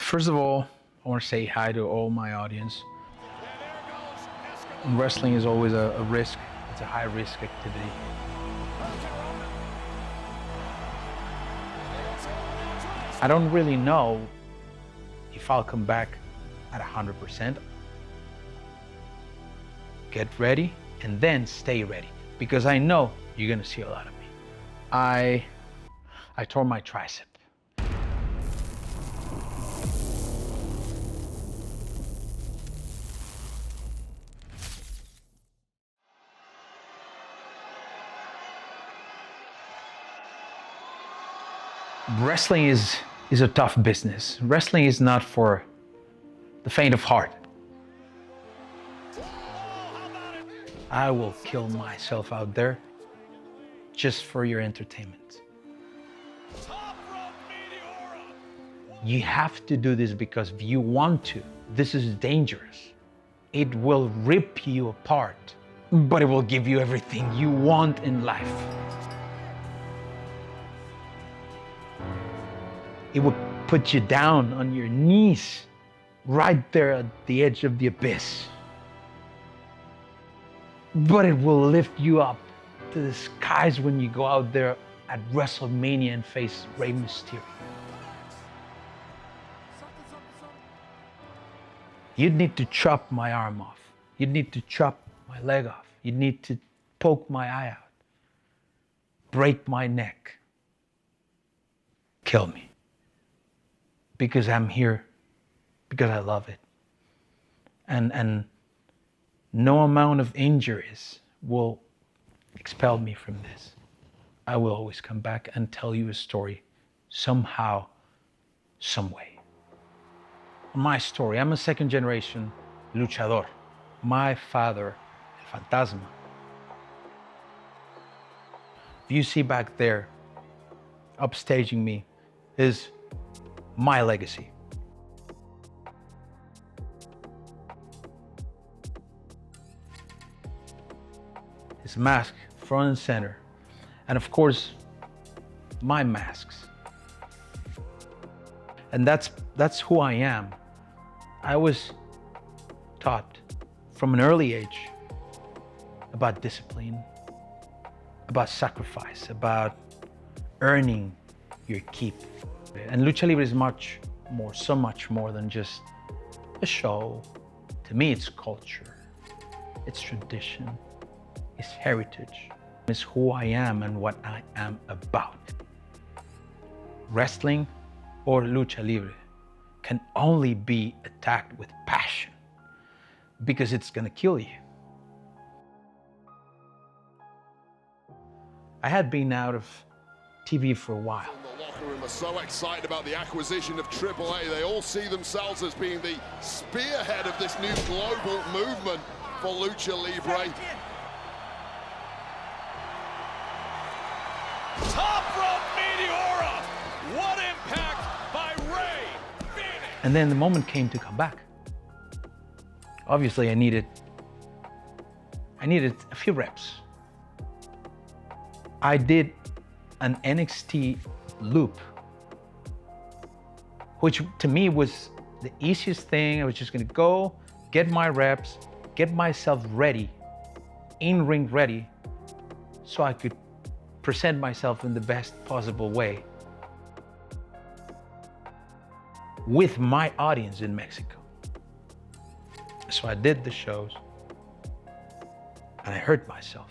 First of all, I want to say hi to all my audience. Wrestling is always a risk. It's a high-risk activity. I don't really know if I'll come back at 100%. Get ready and then stay ready, because I know you're gonna see a lot of me. I tore my tricep. Wrestling is a tough business. Wrestling is not for the faint of heart. I will kill myself out there just for your entertainment. You have to do this because if you want to. This is dangerous. It will rip you apart, but it will give you everything you want in life. It will put you down on your knees, right there at the edge of the abyss. But it will lift you up to the skies when you go out there at WrestleMania and face Rey Mysterio. You'd need to chop my arm off. You'd need to chop my leg off. You'd need to poke my eye out, break my neck, kill me. Because I'm here, because I love it. And no amount of injuries will expel me from this. I will always come back and tell you a story somehow, some way. My story, I'm a second generation luchador. My father, El Fantasma. If you see back there, upstaging me, is my legacy. His mask, front and center. And of course, my masks. And that's who I am. I was taught from an early age about discipline, about sacrifice, about earning your keep. And Lucha Libre is much more, so much more than just a show. To me, it's culture, it's tradition, it's heritage, it's who I am and what I am about. Wrestling or Lucha Libre can only be attacked with passion because it's gonna kill you. I had been out of TV for a while. The locker room are so excited about the acquisition of AAA. They all see themselves as being the spearhead of this new global movement for Lucha Libre. Top rope Meteora! What impact by Rey Fénix! And then the moment came to come back. Obviously, I needed a few reps. I did an NXT loop, which to me was the easiest thing. I was just gonna go, get my reps, get myself ready, in-ring ready, so I could present myself in the best possible way with my audience in Mexico. So I did the shows, and I hurt myself.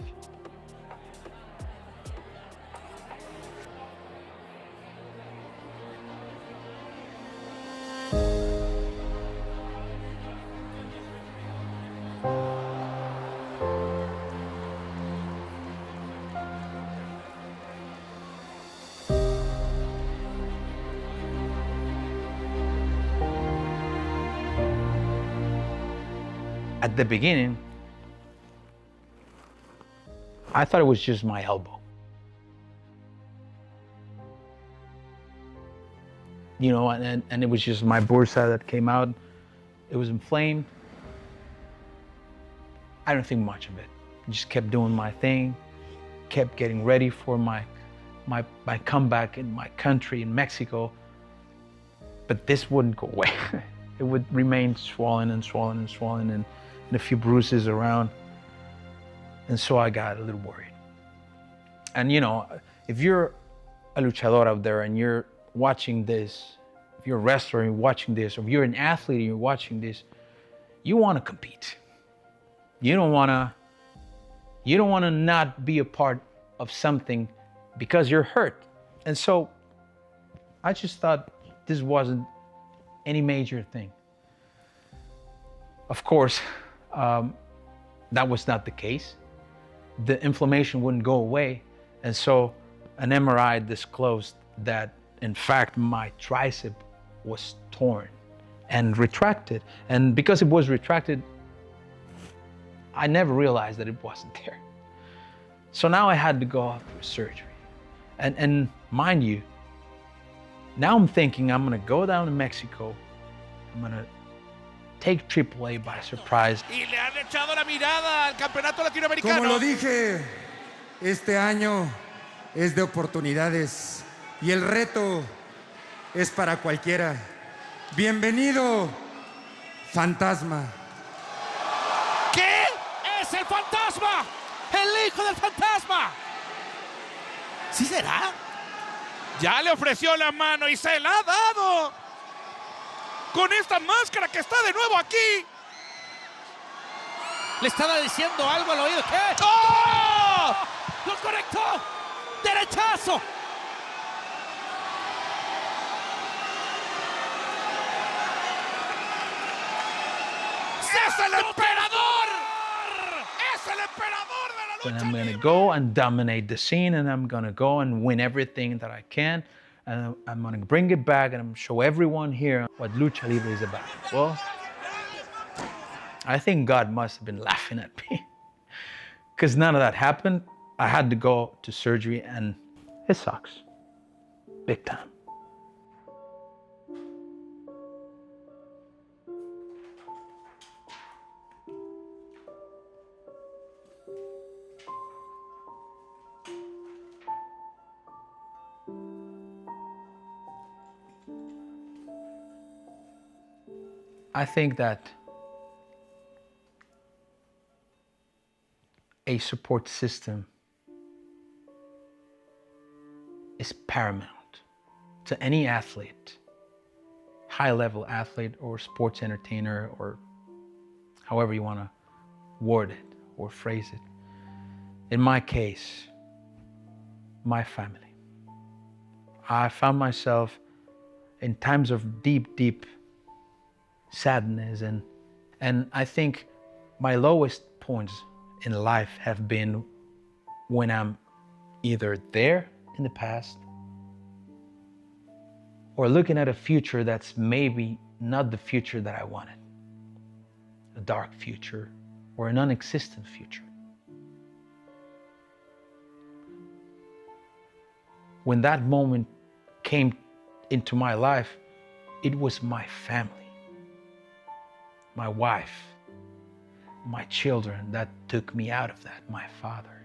At the beginning, I thought it was just my elbow. You know, and it was just my bursa that came out. It was inflamed. I don't think much of it. I just kept doing my thing, kept getting ready for my comeback in my country, in Mexico. But this wouldn't go away. It would remain swollen and swollen and swollen, and a few bruises around. And so I got a little worried. And you know, if you're a luchador out there and you're watching this, if you're a wrestler and you're watching this, or if you're an athlete and you're watching this, you want to compete. You don't want to not be a part of something because you're hurt. And so I just thought this wasn't any major thing. Of course, that was not the case. The inflammation wouldn't go away. And so an MRI disclosed that, in fact, my tricep was torn and retracted. And because it was retracted, I never realized that it wasn't there. So now I had to go out for surgery. And mind you, now I'm thinking I'm gonna go down to Mexico, I'm gonna take AAA by surprise. Y le han echado la mirada al campeonato latinoamericano. Como lo dije, este año es de oportunidades y el reto es para cualquiera. Bienvenido, fantasma. ¿Qué? ¡Es el fantasma! ¡El hijo del fantasma! ¿Sí será? Ya le ofreció la mano y se la ha dado. Con esta máscara que está de nuevo aquí. Le estaba diciendo algo al oído. ¿Qué? ¡Oh! ¡Lo conectó! ¡Derechazo! ¡Es el emperador! ¡Es el emperador de la lucha! And I'm gonna go and dominate the scene, and I'm gonna go and win everything that I can. And I'm gonna bring it back, and I'm gonna show everyone here what lucha libre is about. Well, I think God must have been laughing at me, because none of that happened. I had to go to surgery, and it sucks, big time. I think that a support system is paramount to any athlete, high-level athlete or sports entertainer, or however you want to word it or phrase it. In my case, my family. I found myself in times of deep sadness, and I think my lowest points in life have been when I'm either there in the past or looking at a future that's maybe not the future that I wanted, a dark future or a non-existent future. When that moment came into my life, it was my family, my wife, my children that took me out of that, my father.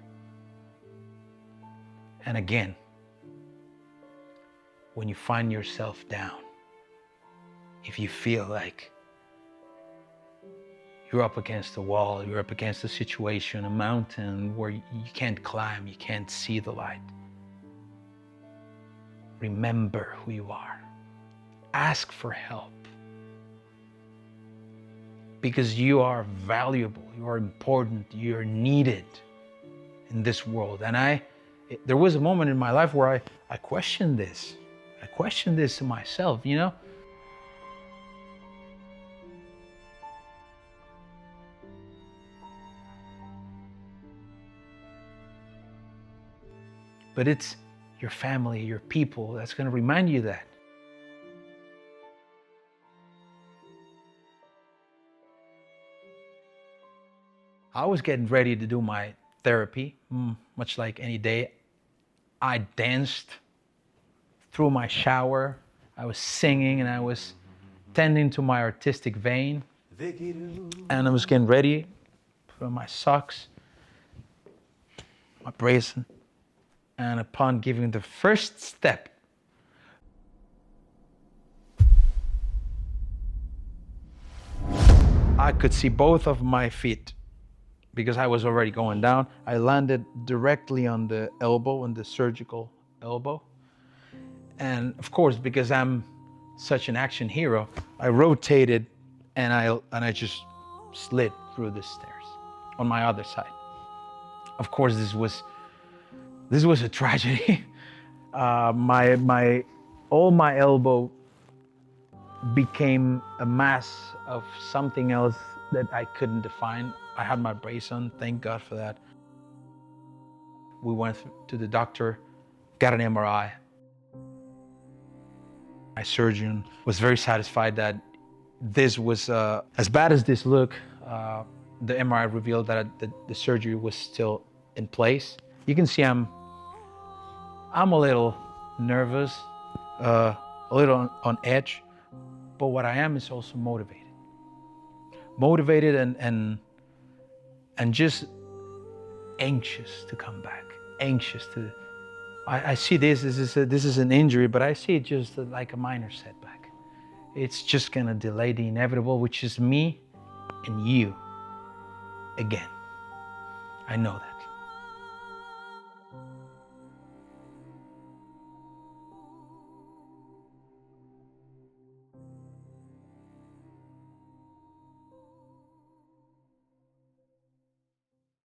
And again, when you find yourself down, if you feel like you're up against a wall, you're up against a situation, a mountain where you can't climb, you can't see the light, remember who you are. Ask for help. Because you are valuable, you are important, you're needed in this world. And there was a moment in my life where I questioned this. I questioned this to myself, you know? But it's your family, your people that's going to remind you that. I was getting ready to do my therapy, much like any day. I danced through my shower. I was singing and I was tending to my artistic vein. And I was getting ready, put on my socks, my bracelet. And upon giving the first step, I could see both of my feet because I was already going down. I landed directly on the elbow, on the surgical elbow. And of course, because I'm such an action hero, I rotated and I just slid through the stairs on my other side. Of course, this was a tragedy. All my elbow became a mass of something else that I couldn't define. I had my brace on, thank God for that. We went to the doctor, got an MRI. My surgeon was very satisfied that this was, as bad as this looked, the MRI revealed that the surgery was still in place. You can see I'm a little nervous, a little on edge, but what I am is also motivated. Motivated and just anxious to come back, anxious to. I see this is an injury, but I see it just like a minor setback. It's just gonna delay the inevitable, which is me and you again. I know that.